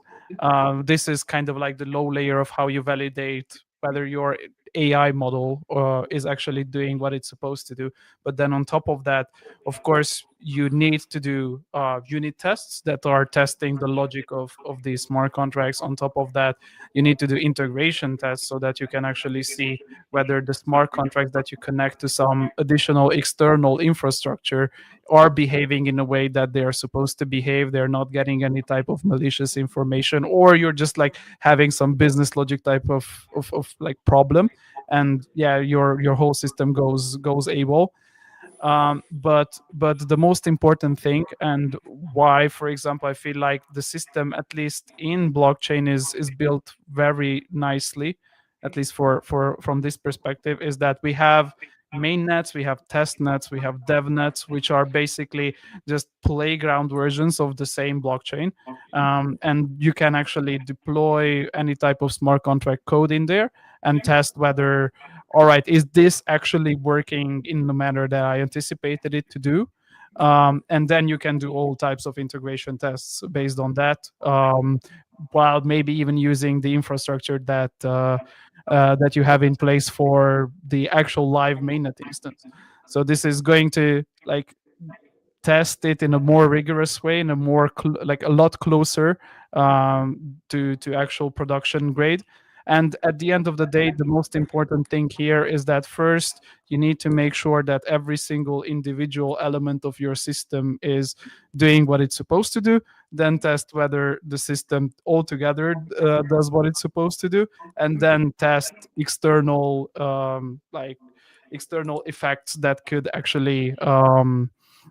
This is kind of like the low layer of how you validate whether you're AI model is actually doing what it's supposed to do. But then on top of that, of course, you need to do unit tests that are testing the logic of these smart contracts. On top of that, you need to do integration tests so that you can actually see whether the smart contracts that you connect to some additional external infrastructure are behaving in a way that they are supposed to behave. They're not getting any type of malicious information, or you're just like having some business logic type of like problem, and yeah, your whole system goes AWOL. But the most important thing, and why, for example, I feel like the system, at least in blockchain, is built very nicely, at least for from this perspective, is that we have main nets, we have test nets, we have dev nets, which are basically just playground versions of the same blockchain. And you can actually deploy any type of smart contract code in there and test whether, all right, is this actually working in the manner that I anticipated it to do? And then you can do all types of integration tests based on that, while maybe even using the infrastructure that that you have in place for the actual live mainnet instance. So this is going to like test it in a more rigorous way, in a more like a lot closer to actual production grade. And at the end of the day, the most important thing here is that first you need to make sure that every single individual element of your system is doing what it's supposed to do. Then test whether the system altogether does what it's supposed to do, and then test external like external effects that could actually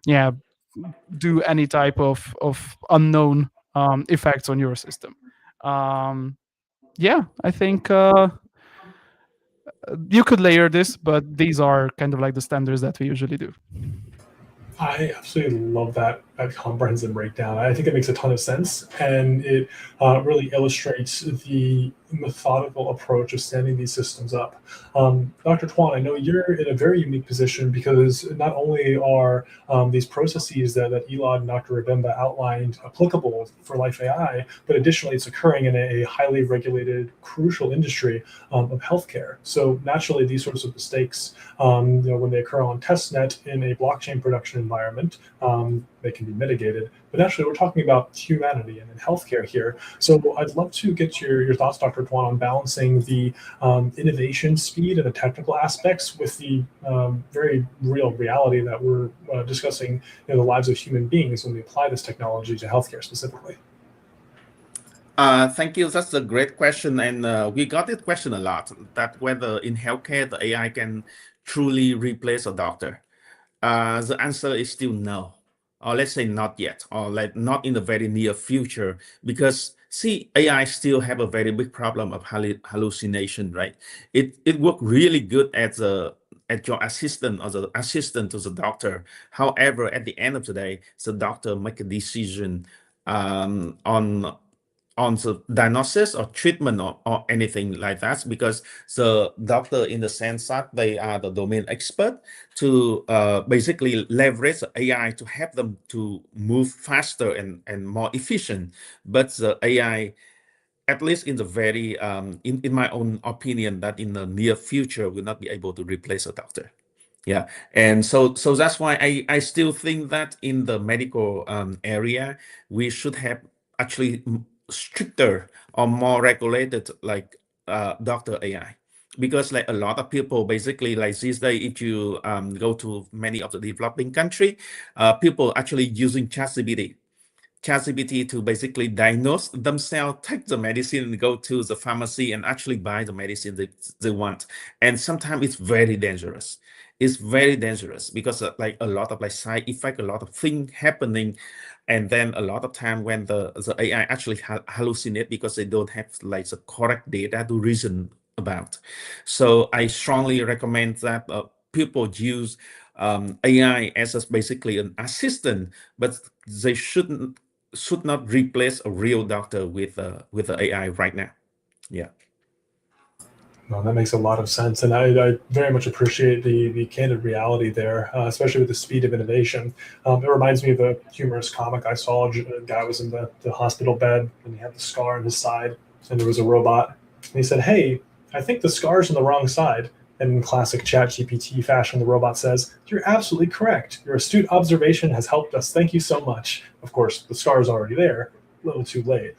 yeah, do any type of unknown effects on your system. Yeah, I think you could layer this, but these are kind of like the standards that we usually do. I absolutely love that comprehensive breakdown. I think it makes a ton of sense, and it really illustrates the methodical approach of standing these systems up. Dr. Tuan, I know you're in a very unique position because not only are these processes that Elod and Dr. Rabimba outlined applicable for Life AI, but additionally it's occurring in a highly regulated, crucial industry of healthcare. So naturally, these sorts of mistakes, when they occur on testnet in a blockchain production environment, they can be mitigated. But naturally, we're talking about humanity and in healthcare here. So I'd love to get your thoughts, Dr. Tuan, on balancing the innovation speed and the technical aspects with the very real reality that we're discussing the lives of human beings when we apply this technology to healthcare specifically. Thank you. That's a great question. And we got this question a lot, that whether in healthcare, the AI can truly replace a doctor. The answer is still no, or let's say not yet, or like not in the very near future, because see, AI still have a very big problem of hallucination, right? It works really good at your assistant or the assistant to the doctor. However, at the end of the day, the doctor make a decision on the diagnosis or treatment or anything like that, because the doctor, in the sense that they are the domain expert, to basically leverage AI to help them to move faster and more efficient. But the AI, at least in the very in my own opinion, that in the near future will not be able to replace a doctor. Yeah, and so that's why I still think that in the medical area, we should have actually stricter or more regulated, like doctor AI, because like a lot of people basically, like these days, if you go to many of the developing country, people actually using ChatGPT to basically diagnose themselves, take the medicine, and go to the pharmacy and actually buy the medicine they want. And sometimes it's very dangerous. It's very dangerous because like a lot of like side effect, a lot of things happening. And then a lot of time when the AI actually hallucinate because they don't have like the correct data to reason about. So I strongly recommend that people use AI as basically an assistant, but they should not replace a real doctor with the AI right now. Yeah. No, that makes a lot of sense, and I very much appreciate the candid reality there, especially with the speed of innovation. It reminds me of a humorous comic I saw. A guy was in the hospital bed, and he had the scar on his side, and there was a robot. And he said, "Hey, I think the scar's on the wrong side. And in classic ChatGPT fashion, the robot says, "You're absolutely correct. Your astute observation has helped us. Thank you so much." Of course, the scar is already there, a little too late.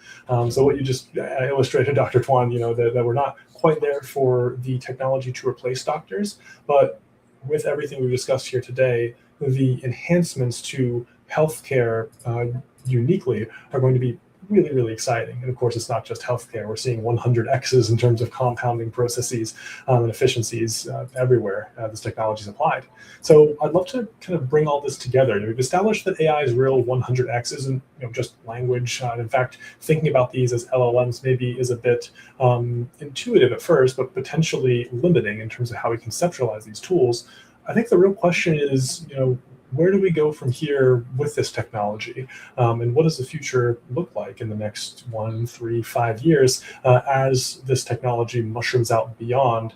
So what you just illustrated, Dr. Tuan, that we're not quite there for the technology to replace doctors, but with everything we've discussed here today, the enhancements to healthcare uniquely are going to be really, really exciting. And of course, it's not just healthcare. We're seeing 100 X's in terms of compounding processes and efficiencies everywhere this technology is applied. So I'd love to kind of bring all this together. We've established that AI's real 100 X isn't just language. In fact, thinking about these as LLMs maybe is a bit intuitive at first, but potentially limiting in terms of how we conceptualize these tools. I think the real question is, where do we go from here with this technology? And what does the future look like in the next 1, 3, 5 years as this technology mushrooms out beyond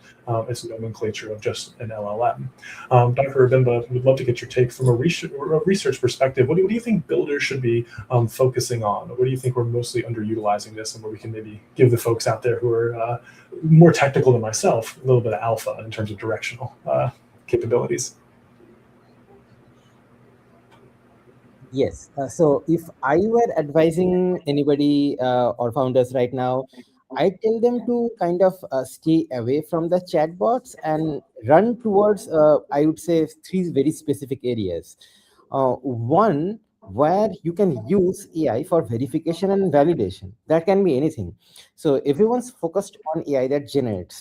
its nomenclature of just an LLM? Dr. Rabimba, we'd love to get your take from a research perspective. What do you think builders should be focusing on? Where do you think we're mostly underutilizing this, and where we can maybe give the folks out there who are more technical than myself a little bit of alpha in terms of directional capabilities? Yes. So if I were advising anybody or founders right now, I tell them to kind of stay away from the chatbots and run towards, I would say, 3 very specific areas. One, where you can use AI for verification and validation. That can be anything. So everyone's focused on AI that generate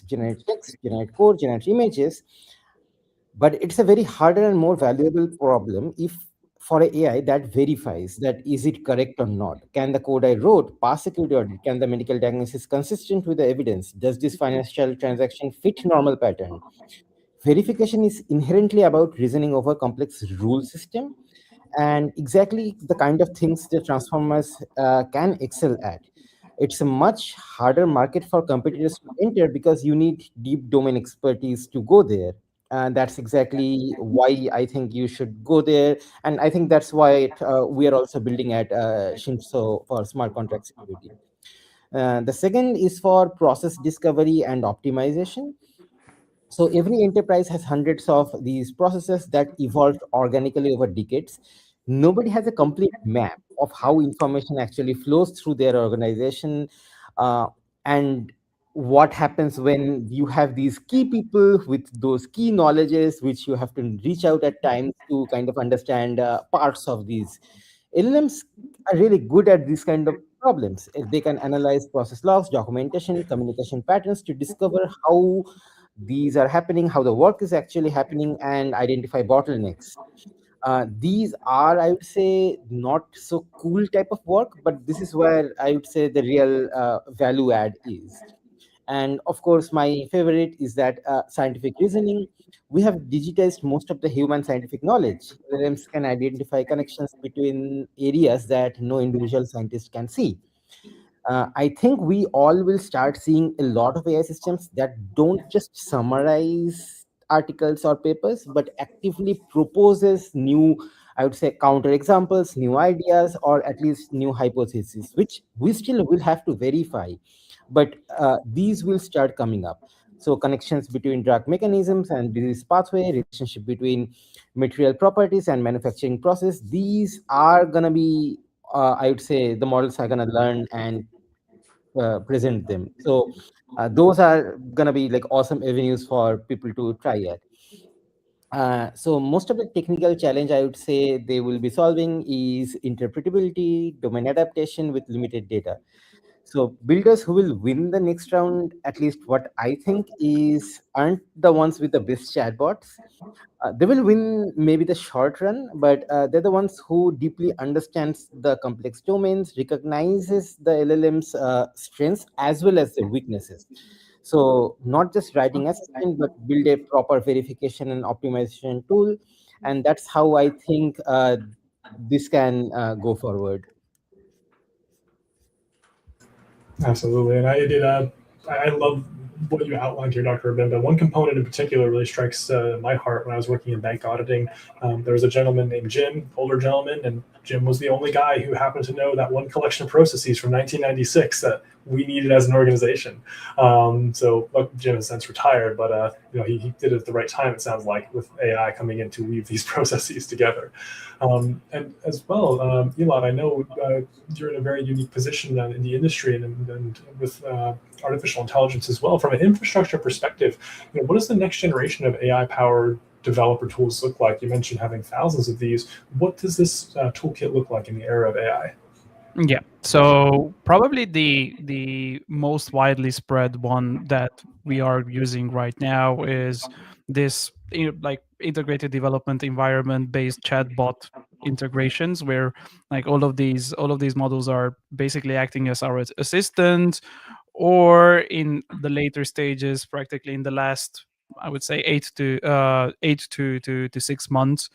text, generate code, generate images, but it's a very harder and more valuable problem if for a AI that verifies that is it correct or not. Can the code I wrote pass security audit? Can the medical diagnosis consistent with the evidence? Does this financial transaction fit normal pattern? Verification is inherently about reasoning over complex rule system, and exactly the kind of things the transformers can excel at. It's a much harder market for competitors to enter because you need deep domain expertise to go there. And that's exactly why I think you should go there. And I think that's why we are also building at Shinso for smart contract security. The second is for process discovery and optimization. So every enterprise has hundreds of these processes that evolved organically over decades. Nobody has a complete map of how information actually flows through their organization, uh, and what happens when you have these key people with those key knowledges, which you have to reach out at times to kind of understand parts of these. LLMs are really good at these kind of problems. They can analyze process logs, documentation, communication patterns to discover how these are happening, how the work is actually happening, and identify bottlenecks. These are, I would say, not so cool type of work, but this is where I would say the real value add is. And of course, my favorite is that scientific reasoning. We have digitized most of the human scientific knowledge. LLMs can identify connections between areas that no individual scientist can see. I think we all will start seeing a lot of AI systems that don't just summarize articles or papers, but actively proposes new, I would say, counter examples, new ideas, or at least new hypotheses, which we still will have to verify. But these will start coming up. So connections between drug mechanisms and disease pathway, relationship between material properties and manufacturing process, these are going to be I would say the models are going to learn and present them. So those are going to be like awesome avenues for people to try at. So most of the technical challenge I would say they will be solving is interpretability, domain adaptation with limited data. So builders who will win the next round, at least what I think is, aren't the ones with the best chatbots. They will win maybe the short run, but they're the ones who deeply understands the complex domains, recognizes the LLM's strengths as well as the weaknesses. So not just writing assistant, but build a proper verification and optimization tool, and that's how I think this can go forward. Absolutely. And I did I love what you outlined here, Dr. Rabimba. One component in particular really strikes my heart. When I was working in bank auditing, there was a gentleman named Jim, older gentleman, and Jim was the only guy who happened to know that one collection of processes from 1996 that we needed as an organization. So Jim has since retired, but he did it at the right time, it sounds like, with AI coming in to weave these processes together. And as well, Elod, I know you're in a very unique position in the industry and with artificial intelligence as well. From an infrastructure perspective, what does the next generation of AI-powered developer tools look like? You mentioned having thousands of these. What does this toolkit look like in the era of AI? Yeah. So probably the most widely spread one that we are using right now is this like integrated development environment based chatbot integrations, where like all of these models are basically acting as our assistant, or in the later stages, practically in the last, I would say, 6 months,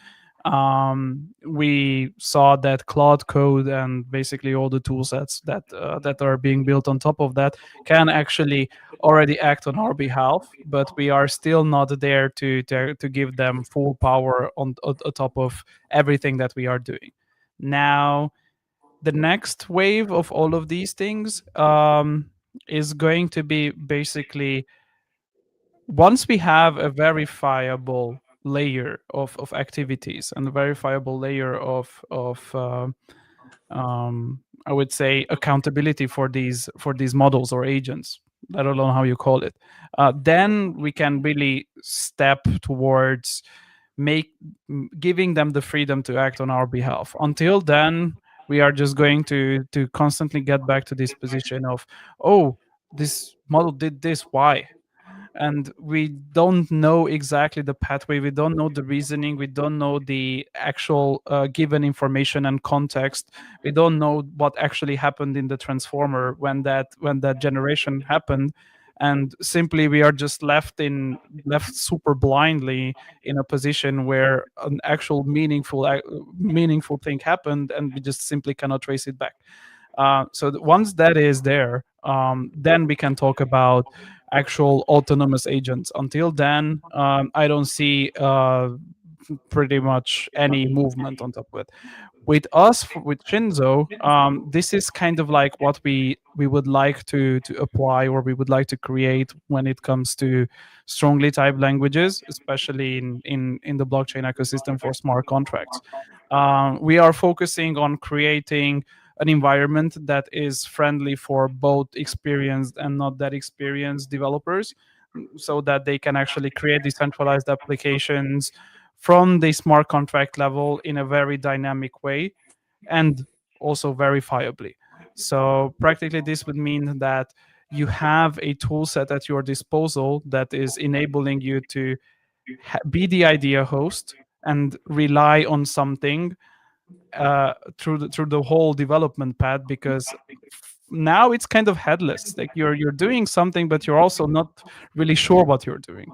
we saw that Claude Code and basically all the tool sets that are being built on top of that can actually already act on our behalf, but we are still not there to give them full power on top of everything that we are doing. Now, the next wave of all of these things is going to be basically, once we have a verifiable layer of activities and a verifiable layer of I would say accountability for these models or agents, I don't know how you call it, then we can really step towards giving them the freedom to act on our behalf. Until then, we are just going to constantly get back to this position of, oh, this model did this, why? And we don't know exactly the pathway, we don't know the reasoning, we don't know the actual given information and context, we don't know what actually happened in the transformer when that generation happened, and simply we are just left super blindly in a position where an actual meaningful thing happened, and we just simply cannot trace it back. So once that is there, then we can talk about actual autonomous agents. Until then, I don't see pretty much any movement on top of it. With us, with Shinso, this is kind of like what we would like to apply, or we would like to create when it comes to strongly typed languages, especially in the blockchain ecosystem for smart contracts. We are focusing on creating an environment that is friendly for both experienced and not that experienced developers, so that they can actually create decentralized applications from the smart contract level in a very dynamic way, and also verifiably. So practically this would mean that you have a tool set at your disposal that is enabling you to be the idea host and rely on something through the whole development path, because now it's kind of headless. Like you're doing something, but you're also not really sure what you're doing.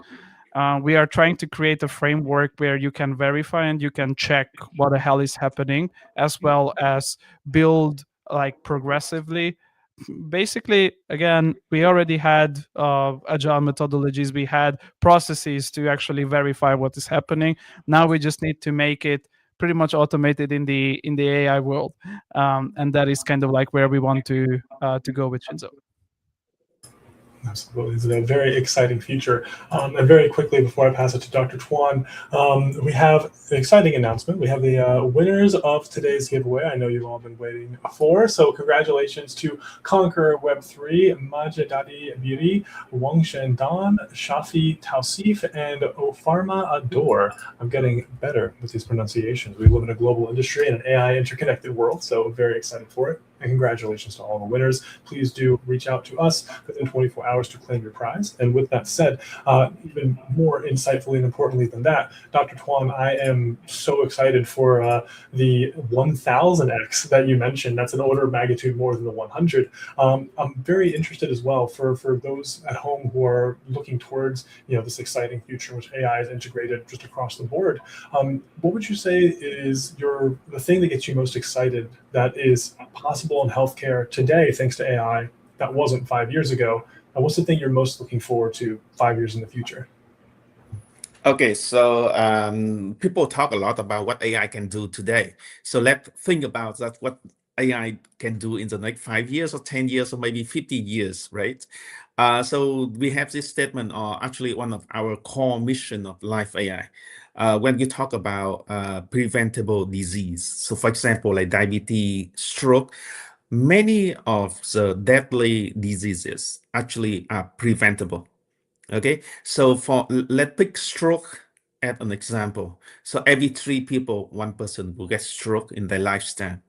We are trying to create a framework where you can verify and you can check what the hell is happening, as well as build like progressively. Basically, again, we already had agile methodologies, we had processes to actually verify what is happening. Now we just need to make it pretty much automated in the AI world, and that is kind of like where we want to go with Shinso. Absolutely. It's a very exciting future. And very quickly, before I pass it to Dr. Tuan, we have an exciting announcement. We have the winners of today's giveaway. I know you've all been waiting for. So congratulations to Conqueror Web3, Majidadi Biri, Wang Shendan, Shafi Tausif, and Ofarma Ador. I'm getting better with these pronunciations. We live in a global industry and an AI interconnected world, so very excited for it. And congratulations to all the winners. Please do reach out to us within 24 hours to claim your prize. And with that said, even more insightfully and importantly than that, Dr. Tuan, I am so excited for the 1000x that you mentioned. That's an order of magnitude more than the 100. I'm very interested as well for those at home who are looking towards this exciting future in which AI is integrated just across the board. What would you say is the thing that gets you most excited that is possible in healthcare today thanks to AI that wasn't 5 years ago, what's the thing you're most looking forward to 5 years in the future? Okay, so people talk a lot about what AI can do today. So let's think about that, what AI can do in the next 5 years or 10 years or maybe 50 years, right? So we have this statement, or actually one of our core mission of Life AI. When you talk about preventable disease, so for example, like diabetes, stroke, many of the deadly diseases actually are preventable. Okay, so let's pick stroke as an example. So every 3 people, 1 person will get stroke in their lifetime.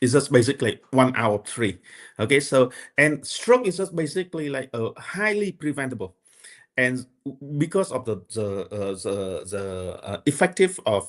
It's just basically 1 out of 3. Okay, so and stroke is just basically like a highly preventable. And because of the effective of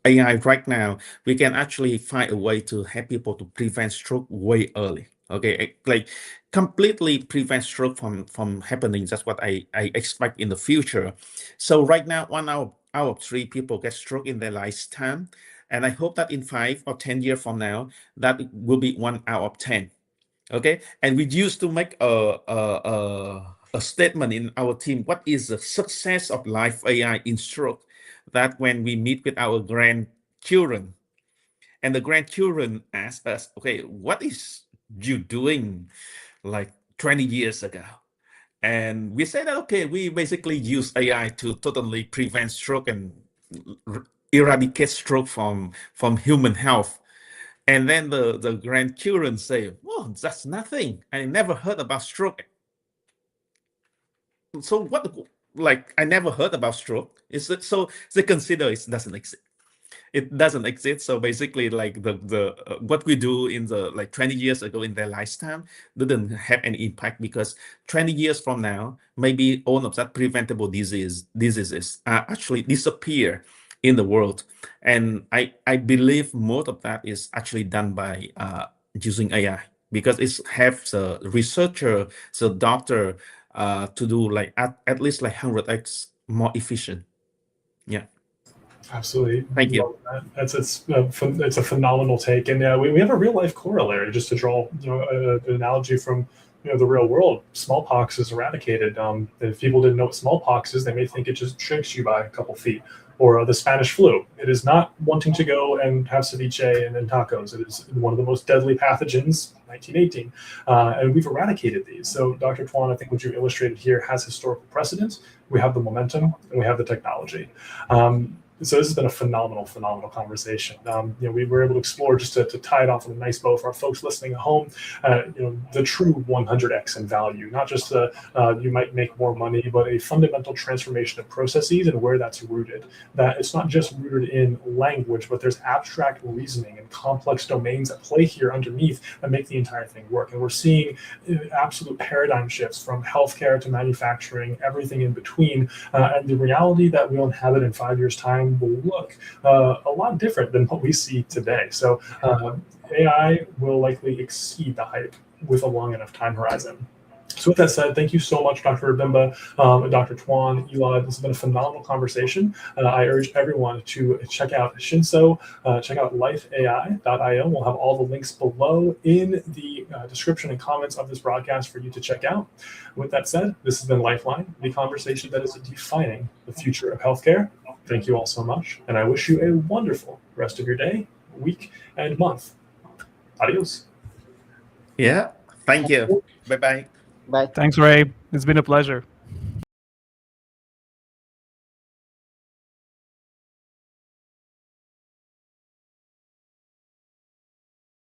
AI right now, we can actually find a way to help people to prevent stroke way early. Okay, like completely prevent stroke from happening. That's what I expect in the future. So right now, 1 out of 3 people get stroke in their lifetime, and I hope that in 5 or 10 years from now, that will be 1 out of 10. Okay, and we used to make a statement in our team. What is the success of Life AI in stroke? That when we meet with our grandchildren, and the grandchildren ask us, okay, what is you doing like 20 years ago? And we say that, okay, we basically use AI to totally prevent stroke and eradicate stroke from human health. And then the grandchildren say, well, that's nothing. I never heard about stroke. So what, like, I never heard about stroke. Is it so they consider it doesn't exist? It doesn't exist. So basically, like the what we do in the like 20 years ago in their lifetime didn't have any impact, because 20 years from now, maybe all of that preventable diseases actually disappear in the world. And I believe most of that is actually done by using AI, because it helps the researcher, the doctor, to do like at least like 100x more efficient. Yeah. Absolutely. Thank you. Love that. It's a phenomenal take. And we have a real life corollary, just to draw an analogy from the real world. Smallpox is eradicated. If people didn't know what smallpox is, they may think it just shrinks you by a couple feet. Or the Spanish flu. It is not wanting to go and have ceviche and then tacos. It is one of the most deadly pathogens, 1918. And we've eradicated these. So Dr. Tuan, I think what you illustrated here has historical precedence. We have the momentum and we have the technology. So this has been a phenomenal conversation. We were able to explore, just to tie it off with a nice bow for our folks listening at home, the true 100x in value, not just you might make more money, but a fundamental transformation of processes and where that's rooted. That it's not just rooted in language, but there's abstract reasoning and complex domains at play here underneath that make the entire thing work. And we're seeing absolute paradigm shifts from healthcare to manufacturing, everything in between. And the reality that we'll inhabit in 5 years' time will look a lot different than what we see today. So AI will likely exceed the hype with a long enough time horizon. So with that said, thank you so much, Dr. Rabimba, Dr. Tuan, Elod. This has been a phenomenal conversation. I urge everyone to check out Shinso, check out lifeai.io. We'll have all the links below in the description and comments of this broadcast for you to check out. With that said, this has been Lifeline, the conversation that is defining the future of healthcare. Thank you all so much, and I wish you a wonderful rest of your day, week, and month. Adios. Yeah, thank you. Bye-bye. Bye. Thanks, Ray. It's been a pleasure.